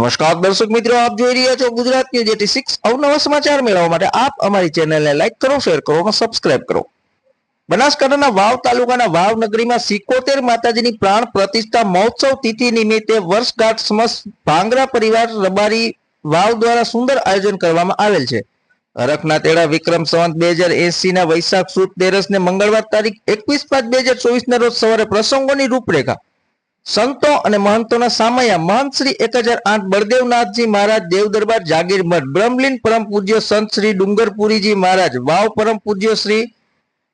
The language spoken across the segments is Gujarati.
નમસ્કાર દર્શક મિત્રો, આપ જોઈ રહ્યા છો ગુજરાત ન્યૂઝ 86। અવનવા સમાચાર મેળવવા માટે આપ અમારી ચેનલને લાઈક કરો, શેર કરો અને સબસ્ક્રાઇબ કરો। બનાસકાંઠાના વાવ તાલુકાના વાવ નગરીમાં 71 માતાજીની પ્રાણ પ્રતિષ્ઠા મહોત્સવ તિથિ નિમિત્તે વર્ષગાંઠ સમસ્ત ભાંગરા પરિવાર રબારી વાવ દ્વારા સુંદર આયોજન કરવામાં આવેલ છે। હરખના તેડા વિક્રમ સંવત 2080 ના વૈશાખ સુદ 13 ને મંગળવાર તારીખ 21/5/2024 ના રોજ સવારે પ્રસંગોની રૂપરેખા સંતો અને મહંતોના સામયા મહંત શ્રી 1008 બળદેવનાથજી મહારાજ દેવ દરબાર જાગીર મઠ બ્રહ્મલીન પરમ પૂજ્ય સંત શ્રી ડુંગરપુરીજી મહારાજ વાવ પરમ પૂજ્ય શ્રી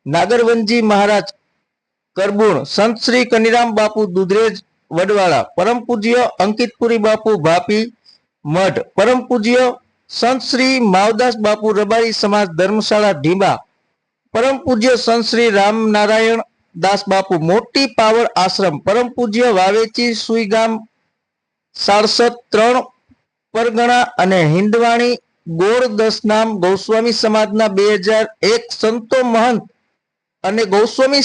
નાગરવનજી મહારાજ કરબુણ સંત શ્રી કનીરામ બાપુ દુધરેજ વડવાળા પરમ પૂજ્ય અંકિતપુરી બાપુ ભાપી મઠ પરમ પૂજ્ય સંત શ્રી માવદાસ બાપુ રબારી સમાજ ધર્મશાળા ઢીંબા પરમ પૂજ્ય સંત શ્રી રામનારાયણ દાસ બાપુ મોટી પાવર આશ્રમ પરમ પૂજ્ય વાવેચી સુઈગામ 67 પરગણા અને હિંદવાણી ગોળ દસનામ ગૌસ્વામી સમાજના 2001 સંતો મહંત અને ગૌસ્વામી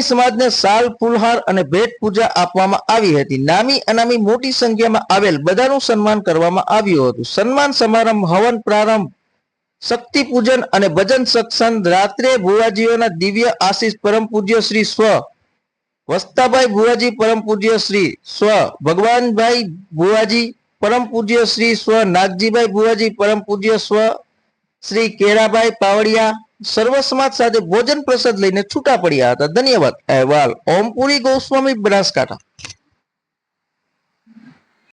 સમાજને સાલ ફૂલહાર અને ભેટ પૂજા આપવામાં આવી હતી। નામી અનામી મોટી સંખ્યામાં આવેલ બધાનું સન્માન કરવામાં આવ્યું હતું। સન્માન સમારંભ હવન પ્રારંભ શક્તિ પૂજન અને ભજન સત્સંગ રાત્રે ભુવાજીઓના દિવ્ય આશીષ પરમ પૂજ્ય શ્રી સ્વ વસ્તાભાઈ ભુવાજી પરમ પૂજ્ય શ્રી સ્વ ભગવાનભાઈ ભુવાજી પરમ પૂજ્ય શ્રી સ્વ નાગજીભાઈ ભુવાજી પરમ પૂજ્ય સ્વ શ્રી કેરાભાઈ પાવડિયા સર્વ સમાજ સાથે ભોજન પ્રસાદ લઈને છૂટા પડ્યા હતા। ધન્યવાદ। અહેવાલ ઓમપુરી ગોસ્વામી બનાસકાંઠા।